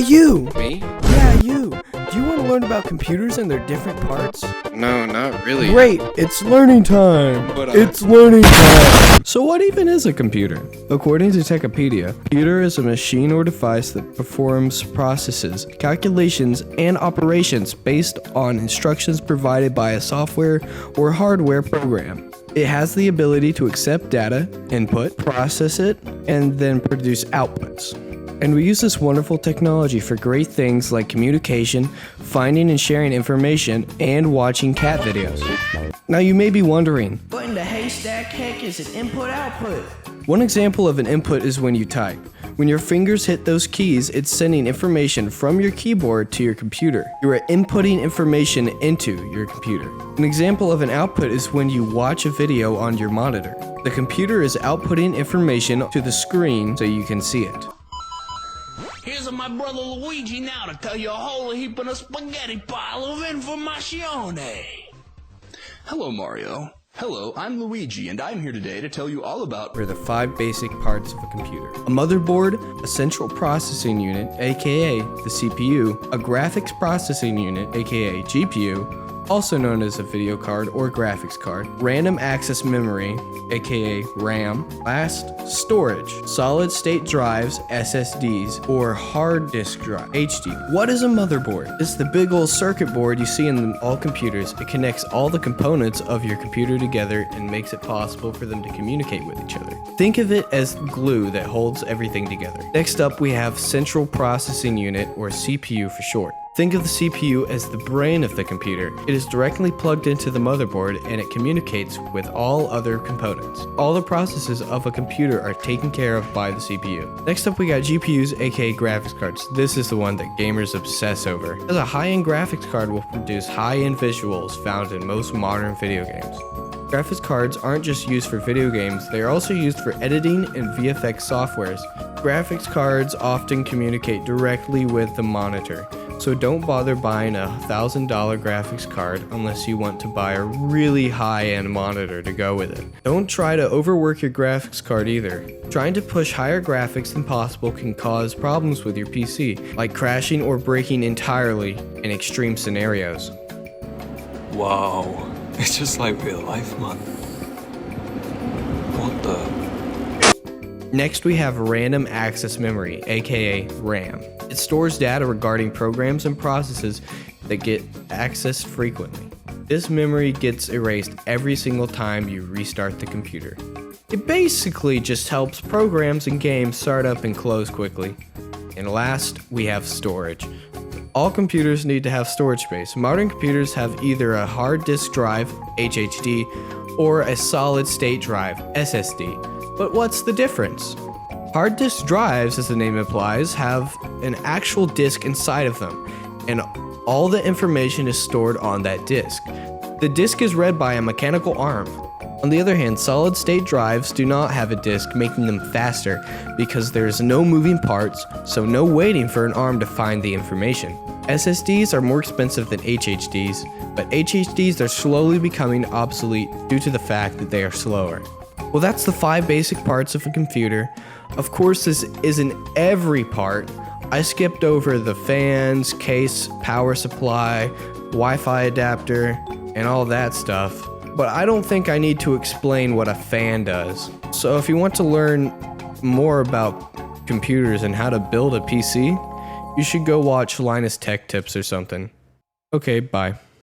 Hey, you! Me? Yeah, you! Do you want to learn about computers and their different parts? No, not really. Great! It's learning time! But, It's learning time! So what even is a computer? According to Techipedia, a computer is a machine or device that performs processes, calculations, and operations based on instructions provided by a software or hardware program. It has the ability to accept data, input, process it, and then produce outputs. And we use this wonderful technology for great things like communication, finding and sharing information, and watching cat videos. Now you may be wondering, what in the haystack heck is an input-output? One example of an input is when you type. When your fingers hit those keys, it's sending information from your keyboard to your computer. You are inputting information into your computer. An example of an output is when you watch a video on your monitor. The computer is outputting information to the screen so you can see it. Here's my brother Luigi now to tell you a whole heap of a spaghetti pile of information. Hello, Mario. Hello, I'm Luigi, and I'm here today to tell you all about Are the 5 basic parts of a computer. A motherboard, a central processing unit, aka the CPU, a graphics processing unit, aka GPU, also known as a video card or graphics card, random access memory, aka RAM, last, storage, solid state drives, SSDs, or hard disk drive, HD. What is a motherboard? It's the big old circuit board you see in all computers. It connects all the components of your computer together and makes it possible for them to communicate with each other. Think of it as glue that holds everything together. Next up, we have central processing unit, or CPU for short. Think of the CPU as the brain of the computer. It is directly plugged into the motherboard and it communicates with all other components. All the processes of a computer are taken care of by the CPU. Next up we got GPUs, aka graphics cards. This is the one that gamers obsess over, because a high-end graphics card will produce high-end visuals found in most modern video games. Graphics cards aren't just used for video games, they are also used for editing and VFX softwares. Graphics cards often communicate directly with the monitor, so don't bother buying a $1,000 graphics card unless you want to buy a really high-end monitor to go with it. Don't try to overwork your graphics card either. Trying to push higher graphics than possible can cause problems with your PC, like crashing or breaking entirely in extreme scenarios. Wow, it's just like real life, man. What the? Next we have random access memory, aka RAM. It stores data regarding programs and processes that get accessed frequently. This memory gets erased every single time you restart the computer. It basically just helps programs and games start up and close quickly. And last, we have storage. All computers need to have storage space. Modern computers have either a hard disk drive, HDD, or a solid state drive, SSD. But what's the difference? Hard disk drives, as the name implies, have an actual disk inside of them, and all the information is stored on that disk. The disk is read by a mechanical arm. On the other hand, solid state drives do not have a disk, making them faster because there is no moving parts, so no waiting for an arm to find the information. SSDs are more expensive than HDDs, but HDDs are slowly becoming obsolete due to the fact that they are slower. Well, that's the 5 basic parts of a computer. Of course, this isn't every part. I skipped over the fans, case, power supply, Wi-Fi adapter, and all that stuff. But I don't think I need to explain what a fan does. So if you want to learn more about computers and how to build a PC, you should go watch Linus Tech Tips or something. Okay, bye.